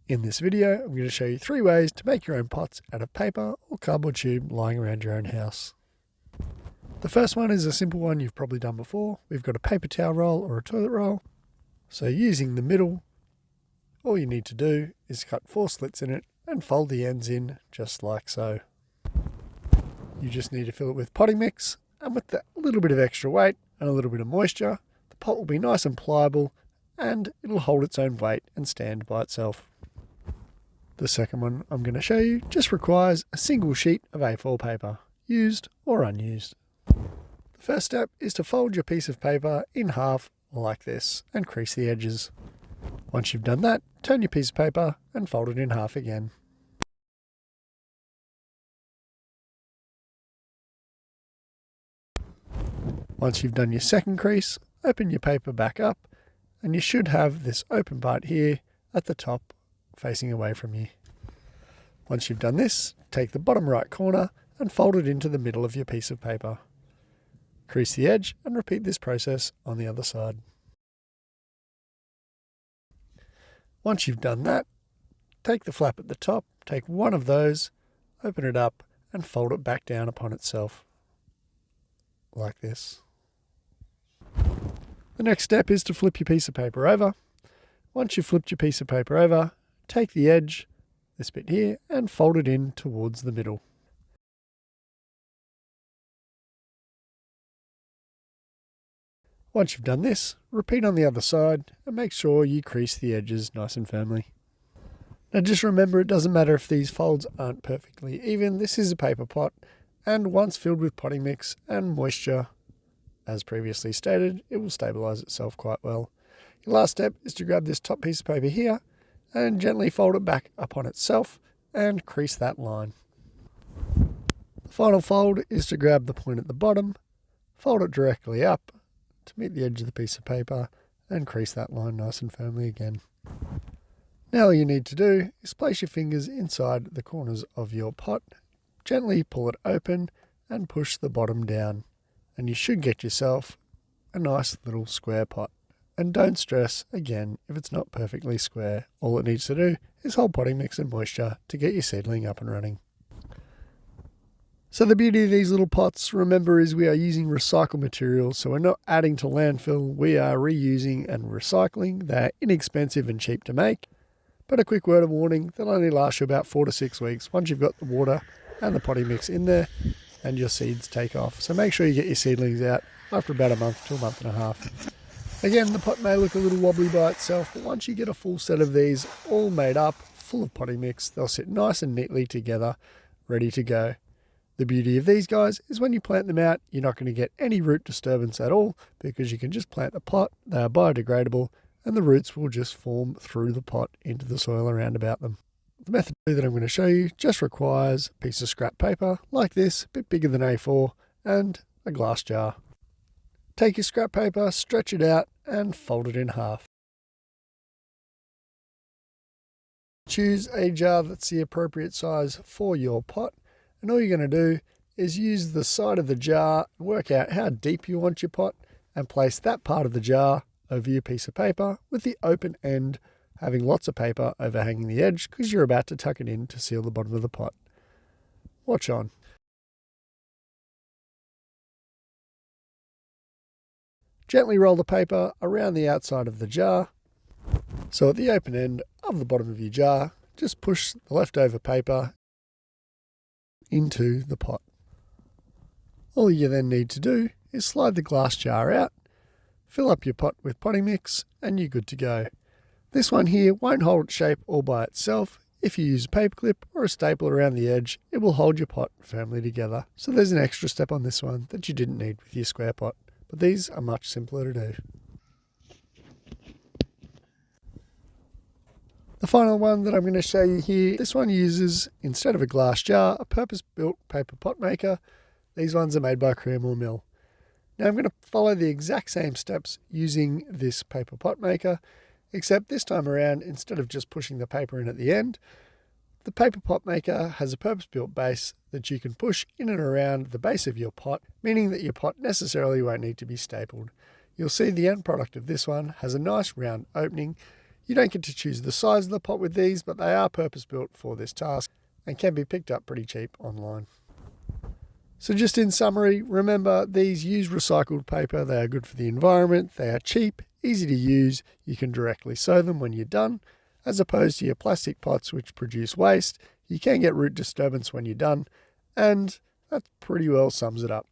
In this video, I'm going to show you 3 ways to make your own pots out of paper or cardboard tube lying around your own house. The first one is a simple one you've probably done before. We've got a paper towel roll or a toilet roll. So using the middle, all you need to do is cut 4 slits in it and fold the ends in just like so. You just need to fill it with potting mix, and with a little bit of extra weight and a little bit of moisture, the pot will be nice and pliable and it'll hold its own weight and stand by itself. The second one I'm going to show you just requires a single sheet of A4 paper, used or unused. The first step is to fold your piece of paper in half like this and crease the edges. Once you've done that, turn your piece of paper and fold it in half again. Once you've done your second crease, open your paper back up and you should have this open part here at the top facing away from you. Once you've done this, take the bottom right corner and fold it into the middle of your piece of paper. Crease the edge and repeat this process on the other side. Once you've done that, take the flap at the top, take one of those, open it up and fold it back down upon itself, like this. The next step is to flip your piece of paper over. Once you've flipped your piece of paper over, take the edge, this bit here, and fold it in towards the middle. Once you've done this, repeat on the other side and make sure you crease the edges nice and firmly. Now just remember, it doesn't matter if these folds aren't perfectly even. This is a paper pot, and once filled with potting mix and moisture, as previously stated, it will stabilize itself quite well. Your last step is to grab this top piece of paper here and gently fold it back upon itself and crease that line. The final fold is to grab the point at the bottom, fold it directly up to meet the edge of the piece of paper and crease that line nice and firmly again. Now all you need to do is place your fingers inside the corners of your pot, gently pull it open and push the bottom down, and you should get yourself a nice little square pot. And don't stress again if it's not perfectly square. All it needs to do is hold potting mix and moisture to get your seedling up and running. So the beauty of these little pots, remember, is we are using recycled materials, so we're not adding to landfill, we are reusing and recycling. They're inexpensive and cheap to make. But a quick word of warning, they'll only last you about 4 to 6 weeks once you've got the water and the potting mix in there and your seeds take off. So make sure you get your seedlings out after about a month to a month and a half. Again, the pot may look a little wobbly by itself, but once you get a full set of these all made up, full of potting mix, they'll sit nice and neatly together, ready to go. The beauty of these guys is when you plant them out, you're not going to get any root disturbance at all because you can just plant the pot, they are biodegradable, and the roots will just form through the pot into the soil around about them. The method that I'm going to show you just requires a piece of scrap paper like this, a bit bigger than A4, and a glass jar. Take your scrap paper, stretch it out and fold it in half. Choose a jar that's the appropriate size for your pot, and all you're going to do is use the side of the jar, work out how deep you want your pot and place that part of the jar over your piece of paper with the open end having lots of paper overhanging the edge because you're about to tuck it in to seal the bottom of the pot. Watch on. Gently roll the paper around the outside of the jar. So at the open end of the bottom of your jar, just push the leftover paper into the pot. All you then need to do is slide the glass jar out, fill up your pot with potting mix, and you're good to go. This one here won't hold its shape all by itself. If you use a paper clip or a staple around the edge, it will hold your pot firmly together. So there's an extra step on this one that you didn't need with your square pot. But these are much simpler to do. The final one that I'm going to show you here, this one uses, instead of a glass jar, a purpose-built paper pot maker. These ones are made by Creamore Mill. Now I'm going to follow the exact same steps using this paper pot maker, except this time around, instead of just pushing the paper in at the end, the paper pot maker has a purpose-built base that you can push in and around the base of your pot, meaning that your pot necessarily won't need to be stapled. You'll see the end product of this one has a nice round opening. You don't get to choose the size of the pot with these, but they are purpose-built for this task and can be picked up pretty cheap online. So just in summary, remember these use recycled paper. They are good for the environment, they are cheap, easy to use, you can directly sow them when you're done, as opposed to your plastic pots which produce waste. You can get root disturbance when you're done, and that pretty well sums it up.